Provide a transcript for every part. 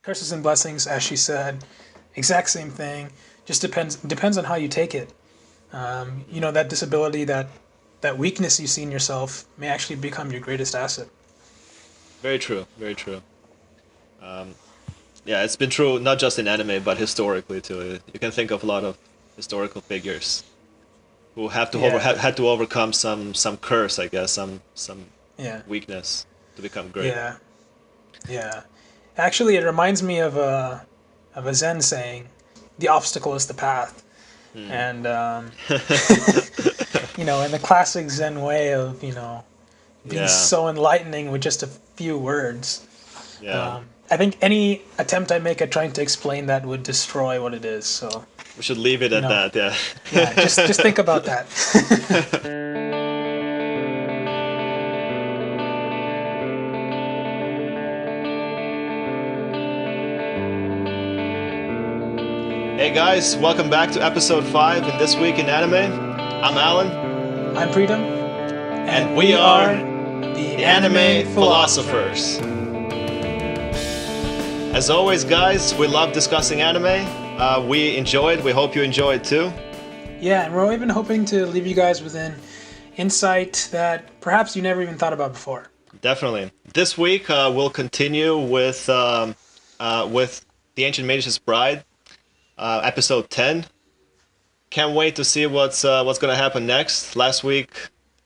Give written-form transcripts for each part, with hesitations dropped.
Curses and blessings, as she said, exact same thing. Just depends on how you take it. That disability, that weakness you see in yourself may actually become your greatest asset. Very true. Very true. Um, yeah, it's been true not just in anime, but historically too. You can think of a lot of historical figures who Yeah, had to overcome some curse, I guess, some yeah, weakness to become great. yeah, yeah. Actually, it reminds me of a Zen saying, "The obstacle is the path." Hmm. And in the classic Zen way of being Yeah, so enlightening with just a few words. yeah. I think any attempt I make at trying to explain that would destroy what it is. So, We should leave it you at know, that. Yeah. yeah, just think about that. Hey guys, welcome back to episode 5 in This Week in Anime. I'm Alan, I'm Freedom, and and we we are are the the Anime Anime Philosophers. Philosophers. As always, guys, we love discussing anime. We enjoyed. We hope you enjoyed too. Yeah, and we're even hoping to leave you guys with an insight that perhaps you never even thought about before. Definitely. This week we'll continue with the Ancient Magus Bride, episode 10. Can't wait to see what's gonna happen next. Last week,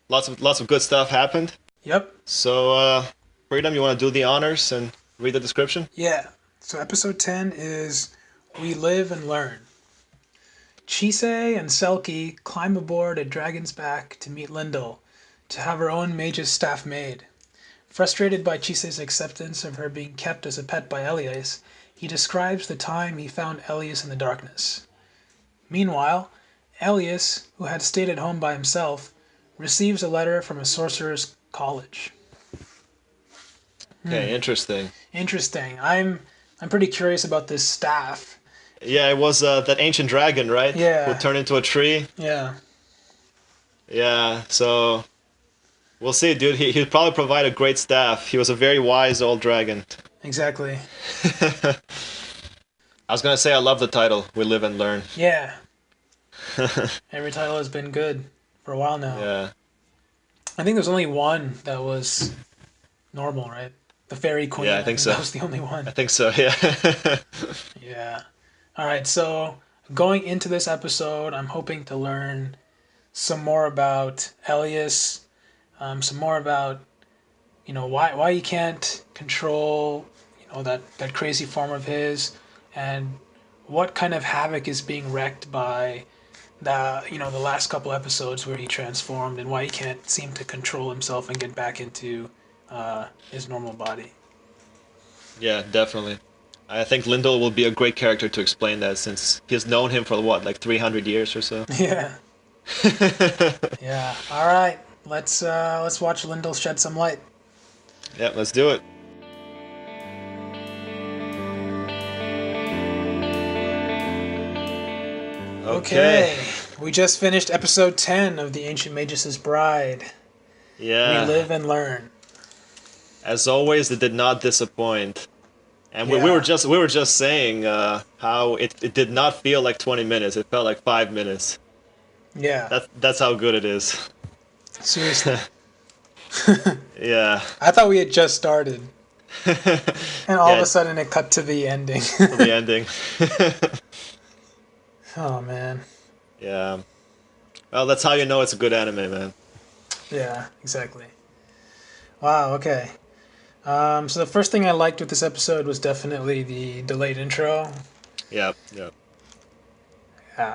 lots of good stuff happened. Yep. So, Freedom, you want to do the honors and read the description? Yeah. So episode 10 is We Live and Learn. Chise and Selkie climb aboard a dragon's back to meet Lyndall, to have her own mage's staff made. Frustrated by Chise's acceptance of her being kept as a pet by Elias, he describes the time he found Elias in the darkness. Meanwhile, Elias, who had stayed at home by himself, receives a letter from a sorcerer's college. Okay, interesting. Interesting. I'm pretty curious about this staff. Yeah, it was that ancient dragon, right? Who Yeah, turned into a tree. yeah, Yeah, so we'll see, dude. He'd probably provide a great staff. He was a very wise old dragon. exactly. I was gonna say I love the title. We live and learn. Yeah, every title has been good for a while now. Yeah. I think there's only one that was normal, right? The Fairy Queen. Yeah, I I think think that so. was the only I one. think so. Yeah. Yeah. All right. So going into this episode, I'm hoping to learn some more about Elias, some more about why he can't control that crazy form of his, and what kind of havoc is being wreaked by the last couple episodes where he transformed, and why he can't seem to control himself and get back into his normal body. Yeah, definitely. I think Lyndall will be a great character to explain that since he's known him for what, like 300 years or so. Yeah. Yeah. All right. Let's watch Lyndall shed some light. Yeah, let's do it. Okay. Okay. We just finished episode 10 of the Ancient Magus Bride. We Yeah. live and learn. As always, it did not disappoint. And Yeah. we were just saying how it did not feel like 20 minutes. It felt like 5 minutes. Yeah. That's how good it is. Seriously. Yeah. I thought we had just started, and all of a Yeah, sudden it cut to the ending. to the ending. Oh man. Yeah. Well, that's how you know it's a good anime, man. Yeah, exactly. Wow, okay. So the first thing I liked with this episode was definitely the delayed intro. Yeah, yeah.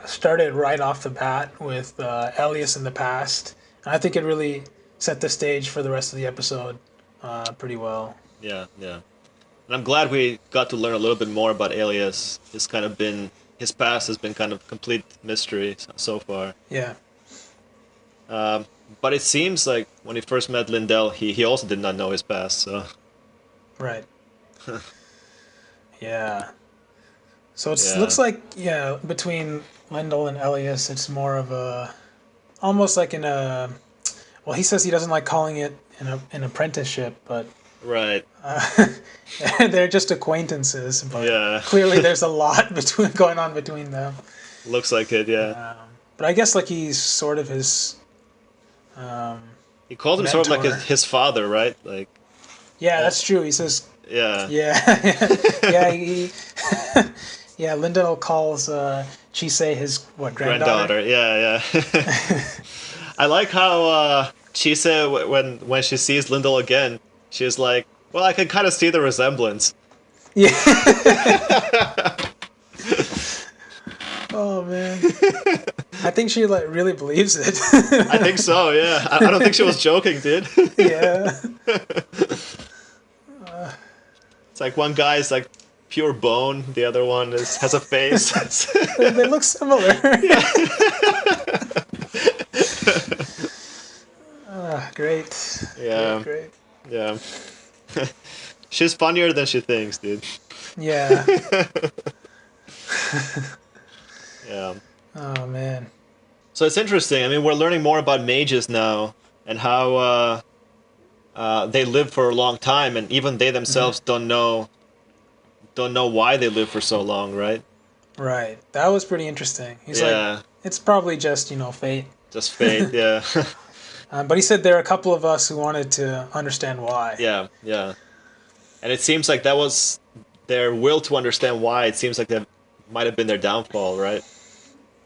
Started right off the bat with Elias in the past. And I think it really set the stage for the rest of the episode pretty well. Yeah, yeah. And I'm glad we got to learn a little bit more about Elias. His past has been kind of complete mystery so far. Yeah, Um, but it seems like when he first met Lindell, he also did not know his past. So right. Yeah. So it yeah, looks like, yeah, between Lendl and Elias, it's more of a, almost like in a, well, he says he doesn't like calling it an apprenticeship, but Right. Uh, they're just acquaintances, but Yeah. clearly there's a lot between going on between them. Looks like it. Yeah. But I guess like he's sort of his um, He calls him sort of like mentor. his father, right? Like, Yeah, all. that's true. He says, Yeah. yeah, yeah, yeah. Lyndon calls Chise his what granddaughter. Granddaughter. Yeah. Yeah. I like how Chise, when she sees Lyndall again, she's like, "Well, I can kind of see the resemblance." Yeah. Oh man, I think she like really believes it. I think so. Yeah. I don't think she was joking, dude. Yeah, It's like one guy is like pure bone, the other one is has a face. they look similar. Yeah. Great, great, Yeah. great. Yeah. She's funnier than she thinks, dude. Yeah. Yeah. Oh man. So it's interesting. I mean, we're learning more about mages now and how they live for a long time, and even they themselves don't know why they live for so long, right? Right. That was pretty interesting. He's like, Yeah. it's probably just fate. Just fate. Yeah. But he said there are a couple of us who wanted to understand why. Yeah. Yeah. And it seems like that was their will to understand why. It seems like that might have been their downfall, right?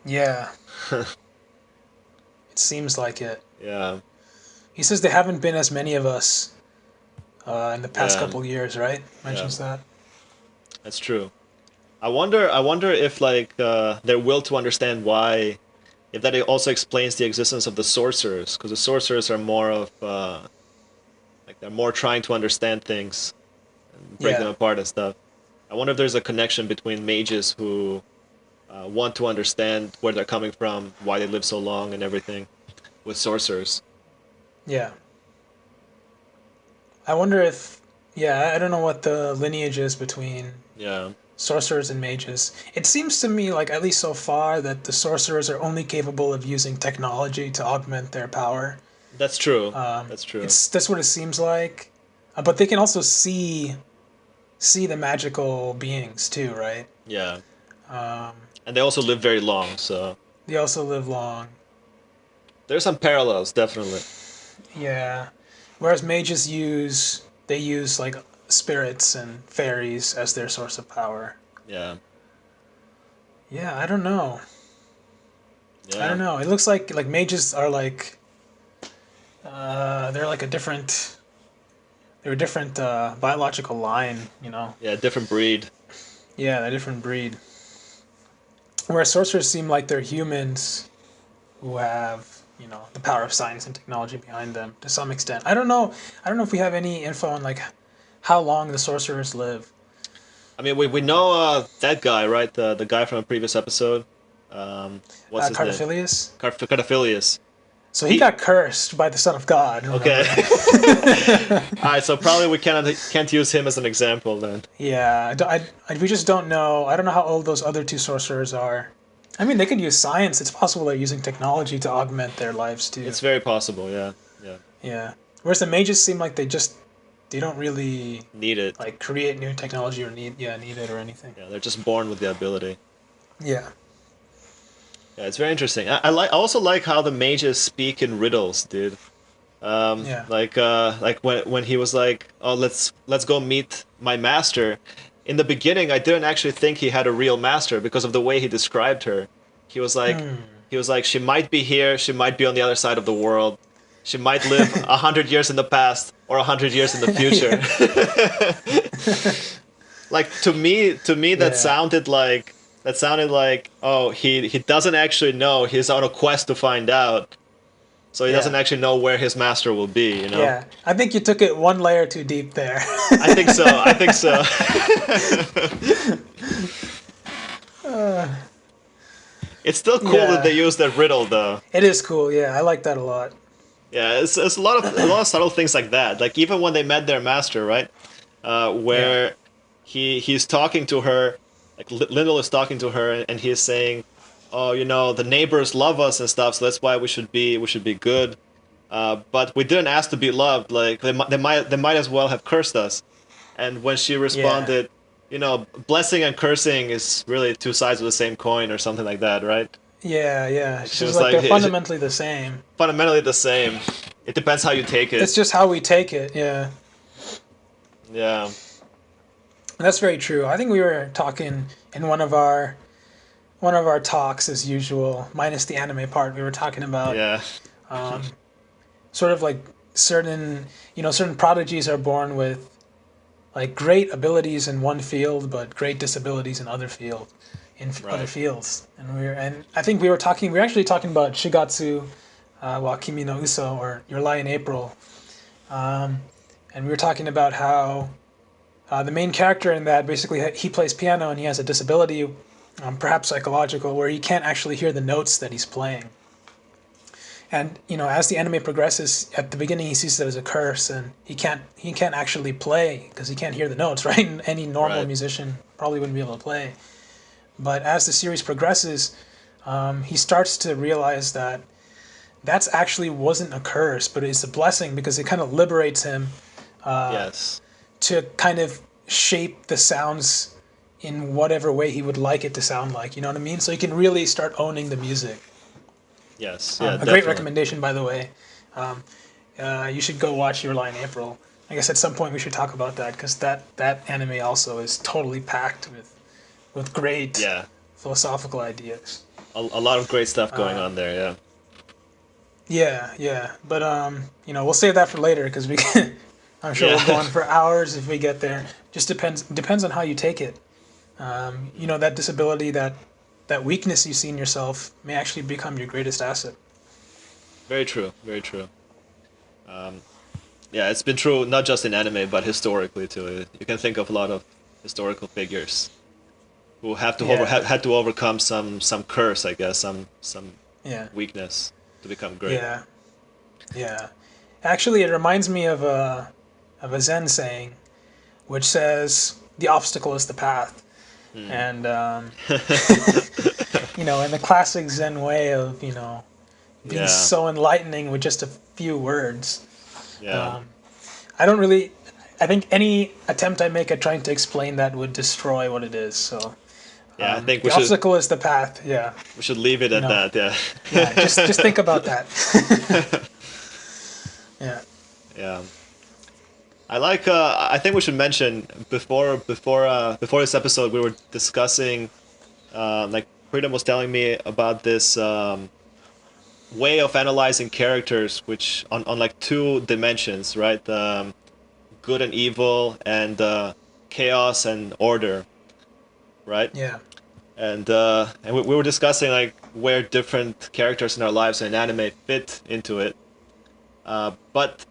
Yeah. It seems like it. Yeah. He says there haven't been as many of us in the past Yeah. couple of years, right? Yeah. Mentions that. That's true. I wonder if like their will to understand why, if that also explains the existence of the sorcerers, because the sorcerers are more of like they're more trying to understand things and break them Yeah. apart and stuff. I wonder if there's a connection between mages who want to understand where they're coming from, why they live so long, and everything, with sorcerers. Yeah. I wonder if, yeah, I don't know what the lineage is between Yeah, sorcerers and mages. It seems to me, like, at least so far, that the sorcerers are only capable of using technology to augment their power. that's true. That's true. That's what it seems like. But they can also see the magical beings too, right? Yeah, and they also live very long, so They also live long. there's some parallels, definitely. Yeah. Whereas mages use like spirits and fairies as their source of power. Yeah, Yeah, I don't know. I yeah. don't know. It looks like mages are like they're like they're a different biological line. Yeah, different breed. Yeah, a different breed. Whereas sorcerers seem like they're humans who have the power of science and technology behind them to some extent. I don't know. I don't know if we have any info on like how long the sorcerers live. I mean, we know that guy, right? The guy from a previous episode. What's his name? Cardophilius. Cardophilius. So he He got cursed by the son of God. okay. Remember? All right, so probably we can't use him as an example then. Yeah, we just don't know. I don't know how old those other two sorcerers are. I mean, they could use science. It's possible they're using technology to augment their lives too. It's very possible. Yeah, yeah. Yeah. Whereas the mages seem like they don't really Need it. like create new technology or need it or anything. Yeah, they're just born with the ability. Yeah. Yeah, it's very interesting. I also like how the mages speak in riddles, dude. Yeah. Like when he was like, "Oh, let's go meet my master." In the beginning, I didn't actually think he had a real master because of the way he described her. He was like, she might be here, she might be on the other side of the world, she might live 100 years in the past or 100 years in the future. Like to me, Yeah. that sounded like, oh, he doesn't actually know. He's on a quest to find out. So he doesn't Yeah. actually know where his master will be, you know? Yeah. I think you took it one layer too deep there. I think so. I think so. It's still cool that Yeah. they use that riddle though. It is cool. Yeah, I like that a lot. Yeah, it's a lot of subtle things like that. Like even when they met their master, right? Yeah. Where he's talking to her, like Lyndall is talking to her, and he is saying, "Oh, the neighbors love us and stuff, so that's why we should be good." but we didn't ask to be loved. Like they might as well have cursed us. And when she Yeah. responded, blessing and cursing is really two sides of the same coin or something like that, right? Yeah, yeah. She She's was like like, they're fundamentally the same. fundamentally the same. It depends how you take it. It's just how we take it. Yeah, Yeah, that's very true. I think we were talking in one of our talks as usual, minus the anime part. We were talking about yeah, um, sort of like certain prodigies are born with like great abilities in one field, but great disabilities in other right. fields. And I think we were actually talking about Shigatsu, wa Kimi no Uso, or Your Lie in April, um, and we were talking about how the main character in that basically he plays piano and he has a disability, perhaps psychological, where he can't actually hear the notes that he's playing. And as the anime progresses, at the beginning he sees it as a curse, and he can't actually play because he can't hear the notes, right? And any normal Right. musician probably wouldn't be able to play. But as the series progresses, he starts to realize that that's actually wasn't a curse, but it's a blessing because it kind of liberates him Yes. to kind of shape the sounds in whatever way he would like it to sound like. You know what I mean? So he can really start owning the music. Yes. Yeah. A great Definitely. recommendation, by the way. Um, you should go watch Your Lie in April. I guess at some point we should talk about that because that anime also is totally packed with great Yeah. philosophical ideas. A lot of great stuff going on there. Yeah. Yeah, yeah, but we'll save that for later because we can. I'm sure we'll go Yeah. on for hours if we get there. Just depends on how you take it. That disability, that weakness you see in yourself may actually become your greatest asset. Very true. Very true. Um, yeah, it's been true not just in anime but historically too. You can think of a lot of historical figures who Yeah, had to overcome some curse, I guess, some yeah, weakness to become great. yeah, yeah. Actually, it reminds me of a Zen saying, which says the obstacle is the path, Hmm. and in the classic Zen way of being Yeah. so enlightening with just a few words. Yeah. Um, I don't really. I think any attempt I make at trying to explain that would destroy what it is. So Yeah. I think the obstacle is the path. Yeah, we should leave it you at know. that. Yeah. Yeah, just think about that. Yeah. Yeah. I like. I think we should mention before this episode, we were discussing. Like Freedom was telling me about this way of analyzing characters, which on like two dimensions, right? Good and evil, and chaos and order, right? Yeah. And we were discussing like where different characters in our lives and anime fit into it. But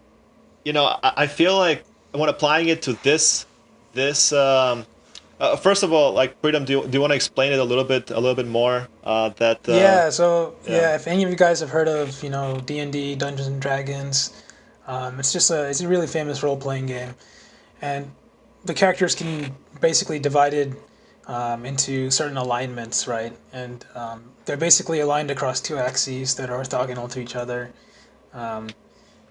I feel like when applying it to this first of all, like Freedom, do you want to explain it a little bit more? That Yeah. So Yeah, yeah, if any of you guys have heard of D&D Dungeons and Dragons, it's a really famous role playing game, and the characters can basically divided into certain alignments, right? And they're basically aligned across two axes that are orthogonal to each other. Um,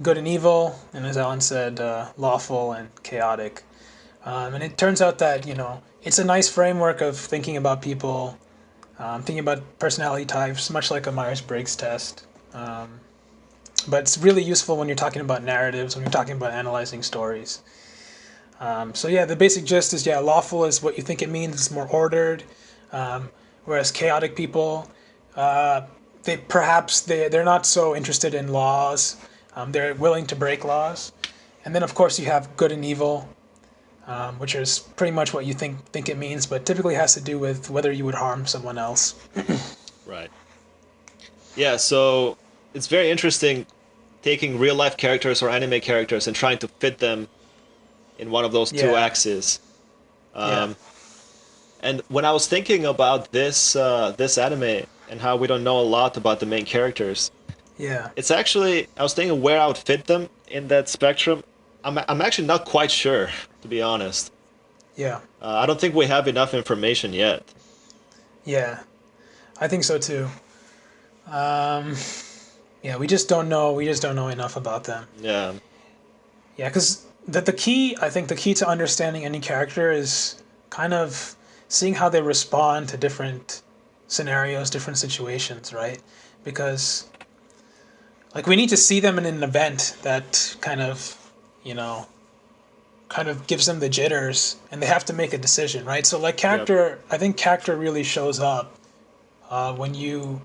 Good and evil, and as Alan said, lawful and chaotic. And it turns out that it's a nice framework of thinking about people, thinking about personality types, much like a Myers-Briggs test. Um, but it's really useful when you're talking about narratives, when you're talking about analyzing stories. So yeah, the basic gist is lawful is what you think it means. It's more ordered, um, whereas chaotic people, uh, they're not so interested in laws. They're willing to break laws, and then of course you have good and evil, which is pretty much what you think it means, but typically has to do with whether you would harm someone else. right. Yeah, so it's very interesting taking real life characters or anime characters and trying to fit them in one of those two Yeah, axes. yeah, Um, and when I was thinking about this anime and how we don't know a lot about the main characters, yeah, it's actually I was thinking where I would fit them in that spectrum. I'm actually not quite sure, to be honest. yeah, I don't think we have enough information yet. yeah. I think so too. Um, Yeah, we just don't know. We just don't know enough about them. Yeah, Yeah, because the key, I think, the key to understanding any character is kind of seeing how they respond to different scenarios, different situations, right? Because like we need to see them in an event that kind of, you know, kind of gives them the jitters, and they have to make a decision, right? So like yep, character, I think character really shows up when you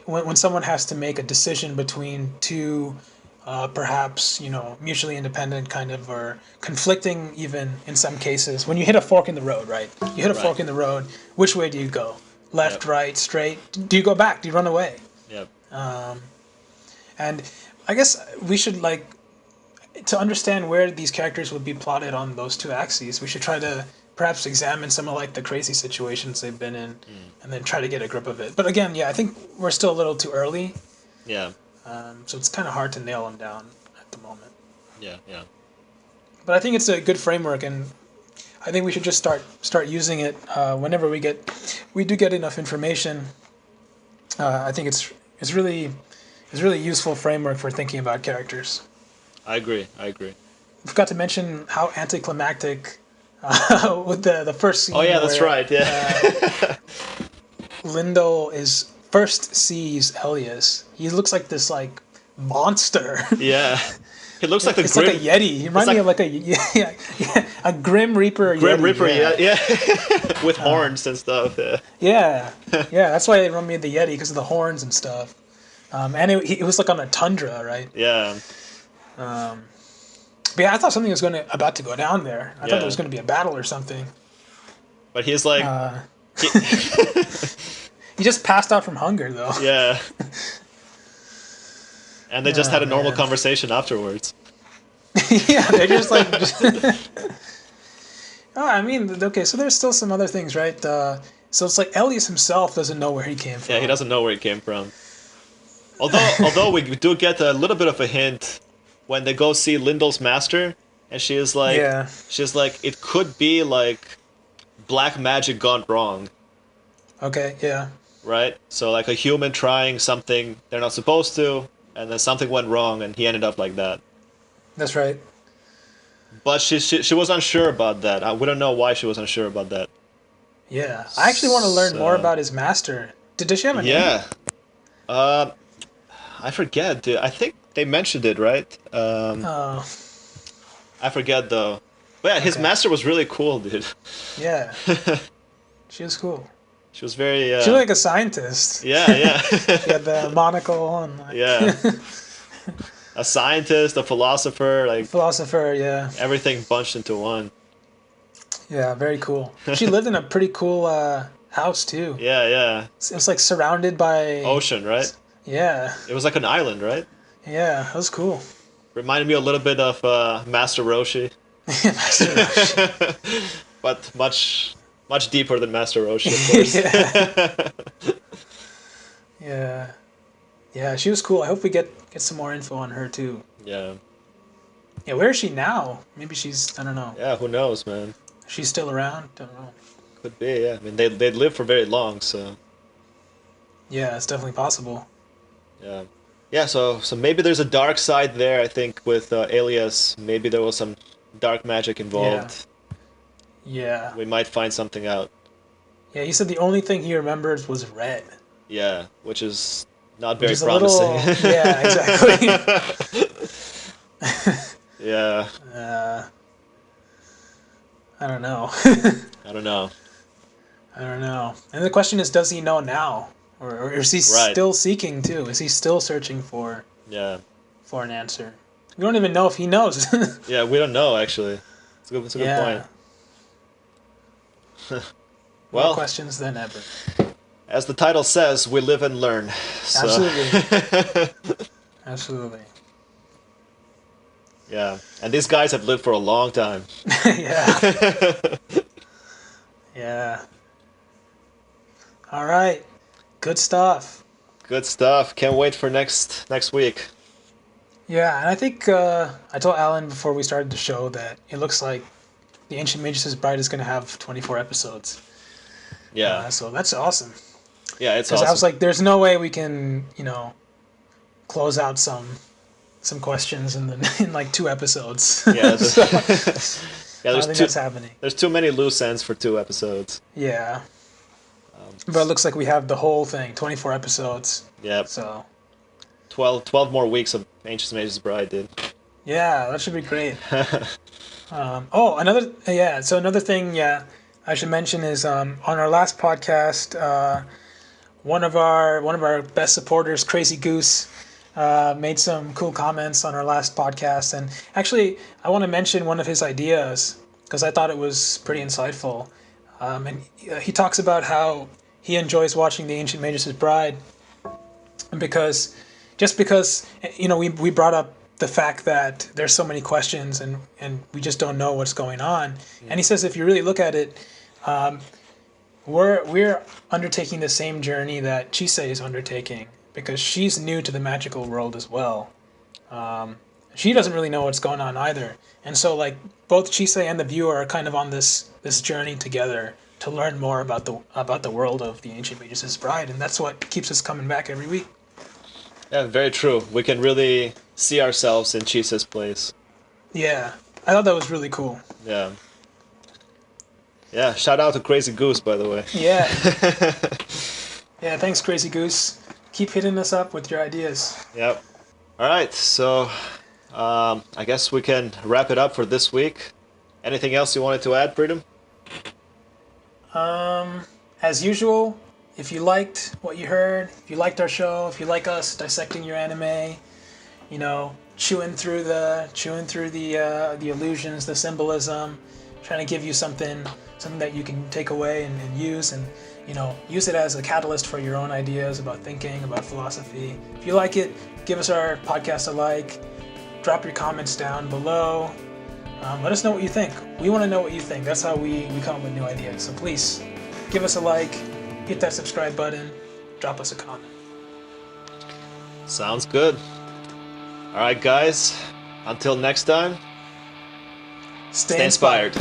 when someone has to make a decision between two perhaps mutually independent kind of or conflicting even in some cases. When you hit a fork in the road, right? You hit a right, fork in the road. Which way do you go? yep, Left, right, straight? Do you go back? Do you run away? yep. And I guess we should like to understand where these characters would be plotted on those two axes. We should try to perhaps examine some of like the crazy situations they've been in, Mm. and then try to get a grip of it. But again, yeah, I think we're still a little too early, Yeah, so it's kind of hard to nail them down at the moment. yeah, yeah. But I think it's a good framework, and I think we should just start using it whenever we do get enough information. I think it's really useful framework for thinking about characters. I agree. I agree. Forgot to mention how anticlimactic with the first Oh scene yeah, that's where right. Yeah. Lyndall is first sees Elias. He looks like this like monster. Yeah. He looks like the It's grim. like a yeti. He reminds me of like a yeah, a grim reaper Grim yeti. Reaper. Yeah. Yeah, yeah. With horns and stuff. Yeah. Yeah, yeah, that's why it reminded me of the Yeti because of the horns and stuff. And it was like on a tundra, right? Yeah. But yeah, I thought something was about to go down there. I thought there Yeah. was going to be a battle or something. But he's like, Uh, he- he just passed out from hunger, though. yeah. And they just had a normal Man. conversation afterwards. Yeah, they're just like. Oh, I mean, okay, so there's still some other things, right? So it's like Elias himself doesn't know where he came from. Yeah, he doesn't know where he came from. Although we do get a little bit of a hint when they go see Lyndall's master, and Yeah. she's like, it could be like black magic gone wrong, Okay. Yeah. right? So like a human trying something they're not supposed to, and then something went wrong, and he ended up like that. That's right. But she was unsure about that. We don't know why she was unsure about that. Yeah. I actually want to learn more So- about his master. Does she have a name? Yeah. Uh, I forget, dude. I think they mentioned it, right? Oh, I forget though. But yeah, his Okay. master was really cool, dude. yeah. She was cool. She was very. She looked like a scientist. Yeah, yeah, She had the monocle and like, yeah. A scientist, a philosopher, like philosopher. Yeah. everything bunched into one. Yeah. Very cool. She lived in a pretty cool house too. Yeah, yeah. It was like surrounded by Ocean, right? Yeah. It was like an island, right? Yeah. That was cool. Reminded me a little bit of Master Roshi, Master Roshi. but much deeper than Master Roshi, of course. Yeah. Yeah. Yeah. She was cool. I hope we get some more info on her too. Yeah, Yeah. Where is she now? Maybe she's. I don't know. yeah. Who knows, man? She's still around. Don't know. Could be. Yeah. I mean, they lived for very long, so Yeah. It's definitely possible. yeah. Yeah, so maybe there's a dark side there. I think with Elias, maybe there was some dark magic involved. Yeah. We might find something out. Yeah. He said the only thing he remembers was red. Yeah, which is not Which very is a promising. little. Yeah. Exactly. Yeah, I don't know. I don't know. I don't know. And the question is, does he know now, or is he Right. still seeking too? Is he still searching for Yeah, an answer? We don't even know if he knows. yeah, we don't know actually. It's a good point. More Well, questions than ever. as the title says, we live and learn. So, Absolutely. Absolutely. yeah, and these guys have lived for a long time. Yeah. Yeah. All right. Good stuff. Good stuff. Can't wait for next week. Yeah, and I think I told Alan before we started the show that it looks like the Ancient Magus Bride is going to have 24 episodes. Yeah, So that's awesome. yeah, it's Because awesome. I was like, there's no way we can, close out some questions in the in like 2 episodes. Yeah, So yeah. I think that's happening. There's too many loose ends for 2 episodes. Yeah, but it looks like we have the whole thing, 24 episodes. Yep. So 12 more weeks of Ancient Magus Bride, dude. yeah, that should be great. Oh, so another thing, yeah, I should mention is on our last podcast, one of our best supporters, Crazy Goose, made some cool comments on our last podcast, and actually, I want to mention one of his ideas because I thought it was pretty insightful. And he talks about how he enjoys watching the Ancient Magus Bride, and because we brought up the fact that there's so many questions and we just don't know what's going on. And he says if you really look at it, we're undertaking the same journey that Chise is undertaking because she's new to the magical world as well. She doesn't really know what's going on either, and so like both Chise and the viewer are kind of on this journey together to learn more about the world of the Ancient Magus Bride, and that's what keeps us coming back every week. Yeah, very true. We can really see ourselves in Chise's place. Yeah, I thought that was really cool. Yeah. Yeah, shout out to Crazy Goose, by the way. Yeah. Yeah, thanks, Crazy Goose. Keep hitting us up with your ideas. Yep. All right, so I guess we can wrap it up for this week. Anything else you wanted to add, Freedom? As usual, if you liked what you heard, if you liked our show, if you like us dissecting your anime, chewing through the illusions, the symbolism, trying to give you something that you can take away and use, and use it as a catalyst for your own ideas about thinking, about philosophy. If you like it, give us our podcast a like. Drop your comments down below. Let us know what you think. We want to know what you think. That's how we come up with new ideas. So please give us a like, hit that subscribe button, drop us a comment. Sounds good. All right, guys. Until next time, Stay stay inspired.